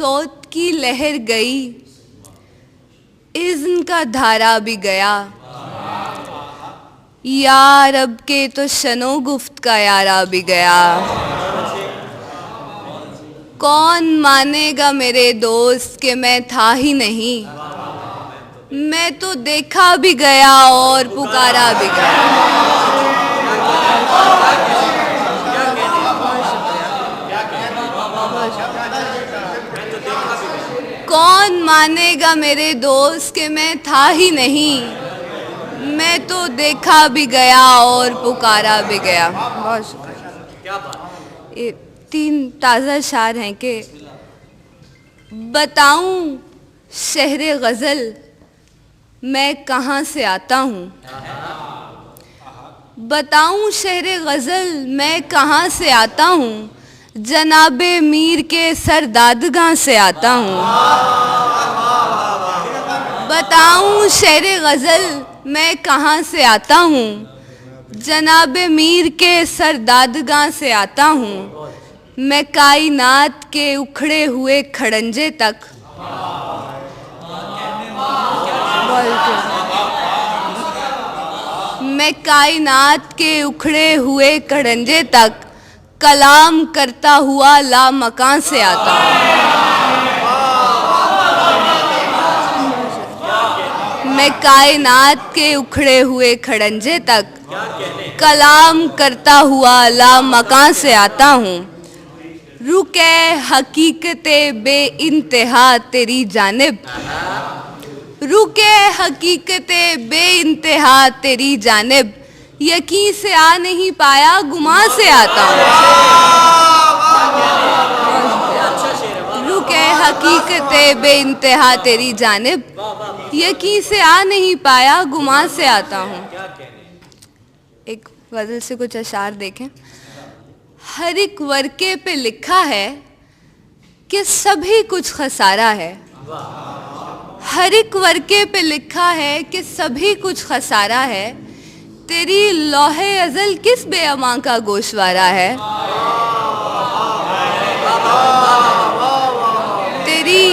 सौत की लहर गई, इज़्न का धारा भी गया। यार अब के तो शनो गुफ्त का यारा भी गया। कौन मानेगा मेरे दोस्त कि मैं था ही नहीं, मैं तो देखा भी गया और पुकारा भी गया। कौन मानेगा मेरे दोस्त कि मैं था ही नहीं, मैं तो देखा भी गया और पुकारा भी गया। बहुत शुक्रिया। ये 3 ताज़ा शार हैं कि बताऊं शहरे गज़ल मैं कहाँ से आता हूँ, बताऊं शहरे गज़ल मैं कहाँ से आता हूँ, जनाबे मीर के सरदादगाह से आता हूँ। बताऊं शहरे गज़ल मैं कहाँ से आता हूँ, जनाबे मीर के सरदादगाह से आता हूँ। मैं कायनात के उखड़े हुए खड़ंजे तक मैं कायनात के उखड़े हुए खड़ंजे तक कलाम करता हुआ लामकान से आता हूँ। मैं कायनात के उखड़े हुए खड़ंजे तक कलाम करता हुआ लामकान से आता हूँ। रुके हकीकते बे इंतहा तेरी जानिब, रुके हकीकते बे इंतहा तेरी जानिब, यकीन से आ नहीं पाया गुमा से आता हूँ। रुके हकीकते बे इंतहा तेरी जानिब, यकीन से आ नहीं पाया गुमा से आता हूँ। एक गज़ल से कुछ अशार देखें। हर एक वर्के पे लिखा है कि सभी कुछ खसारा है, हर एक वर्के पे लिखा है कि सभी कुछ खसारा है, तेरी लौहे अज़ल किस बेअमा का गोशवारा है, तेरी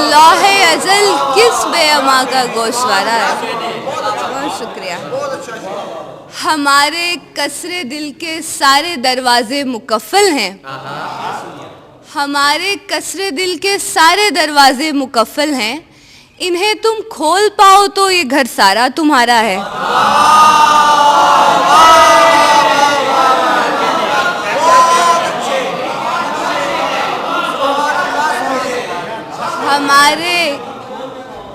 लौहे अज़ल किस बेअमा का गोशवारा है। बहुत शुक्रिया। हमारे कसरे दिल के सारे दरवाजे मुकफ़्फ़ल हैं, हमारे कसरे दिल के सारे दरवाजे मुकफ़्फ़ल हैं, इन्हें तुम खोल पाओ तो ये घर सारा तुम्हारा है। हमारे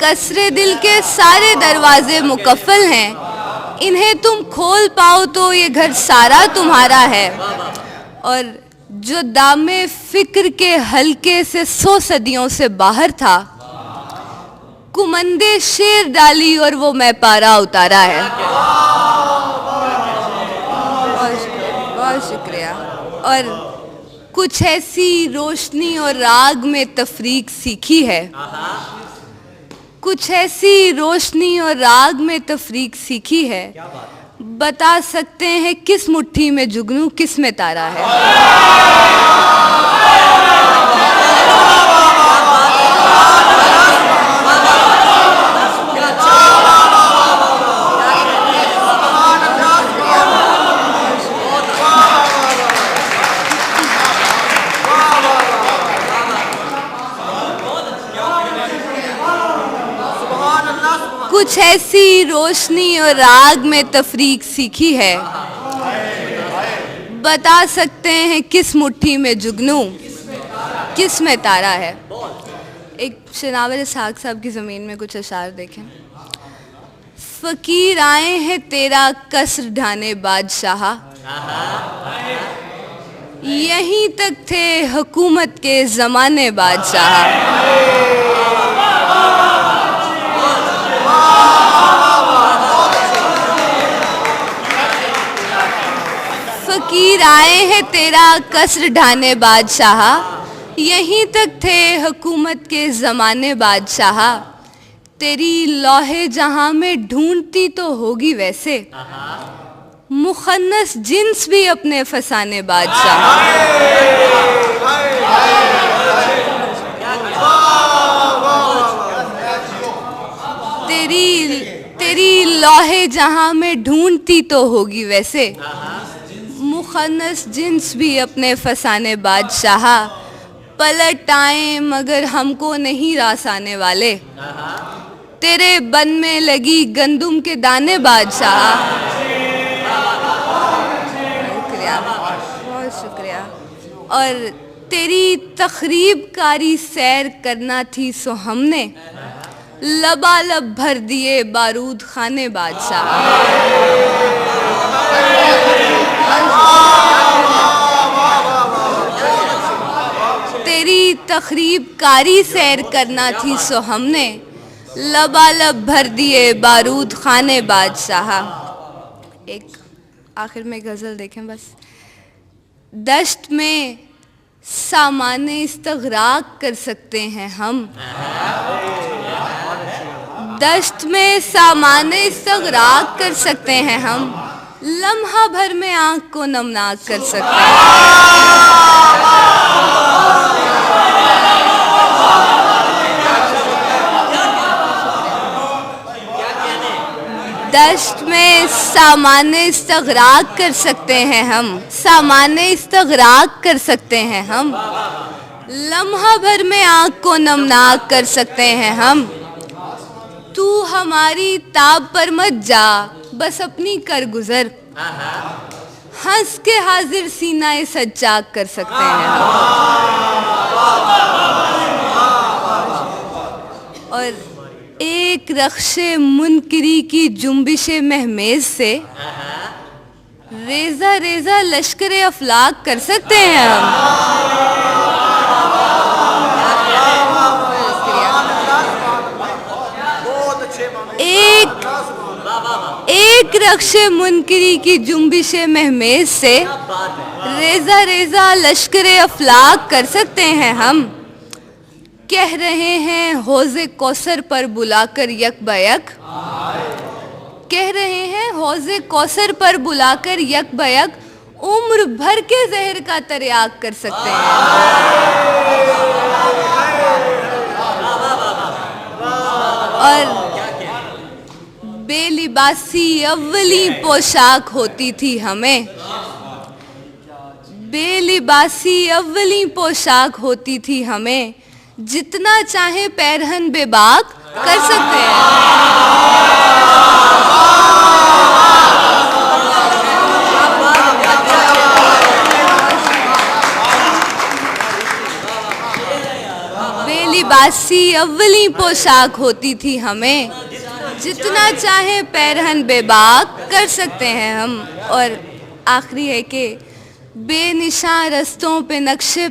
कसरे दिल के सारे दरवाजे मुकफ़्फ़ल हैं, इन्हें तुम खोल पाओ तो ये घर सारा तुम्हारा है। और जो दामे फ़िक्र के हल्के से 100 सदियों से बाहर था, कुमंदे शेर डाली और वो मैं पारा उतारा है। बहुत शुक्रिया। और कुछ ऐसी रोशनी और राग में तफरीक सीखी है, कुछ ऐसी रोशनी और राग में तफरीक सीखी है, बता सकते हैं किस मुट्ठी में जुगनू किस में तारा है। कुछ ऐसी रोशनी और राग में तफरीक सीखी है, बता सकते हैं किस मुट्ठी में जुगनू किस में तारा है। एक शनावर इसहाक साहब की ज़मीन में कुछ अशार देखें। फ़कीर आए हैं तेरा कसर ढाने बादशाह, यहीं तक थे हुकूमत के ज़माने बादशाह। फ़कीर आए हैं तेरा कसर ढाने बादशाह, यहीं तक थे हुकूमत के ज़माने बादशाह। तेरी लौहे जहाँ में ढूंढती तो होगी वैसे, मुखन्नस जिन्स भी अपने फसाने बादशाह। सारे जहां में ढूंढती तो होगी वैसे, मुखन्नस जिन्स भी अपने फसाने बादशाह, पलट आए मगर हमको नहीं रास आने वाले, तेरे बन में लगी गंदुम के दाने बादशाह। शुक्रिया, बहुत शुक्रिया। और तेरी तखरीब कारी सैर करना थी सो हमने, लबालब भर दिए बारूद खाने बादशाह। तेरी तखरीब कारी सैर करना थी सो हमने, लबालब भर दिए बारूद खाने बादशाह। एक आखिर में गज़ल देखें बस। दश्त में सामाने इस्तग़राक कर सकते हैं हम, दश्त में सामाने इस्तग़राक कर सकते हैं हम, लम्हा भर में आँख को नमनाक कर सकते हैं। दश्त में सामाने इस्तग़राक कर सकते हैं हम, सामाने इस्तग़राक कर सकते हैं हम, लम्हा भर में आँख को नमनाक कर सकते हैं हम। तू हमारी ताब पर मत जा, बस अपनी कर गुजर, हंस के हाजिर सीना सज्जाक कर सकते हैं हम। और एक रख्शे मुनकरी की जुम्बिशे महमेज से, रेजा रेजा लश्करे अफलाक कर सकते हैं हम। एक रख्शे मुनकरी की जुम्बिशे महमेज से, रेजा रेजा लश्करे अफलाक कर सकते हैं हम। कह रहे हैं हौज़े कौसर पर बुलाकर यक बयक, कह रहे हैं हौज़े कौसर पर बुलाकर यक बयक, उम्र भर के जहर का तरियाक कर सकते हैं। और बेलिबासी अव्वली पोशाक होती थी हमें, बेलिबासी अव्वली पोशाक होती थी हमें, जितना चाहे पैरहन बेबाक कर सकते हैं। बेलिबासी अव्वली पोशाक होती थी हमें, जितना चाहे पैरहन बेबाक कर सकते हैं हम। और आखिरी है कि बेनिशान रस्तों पे नक्शे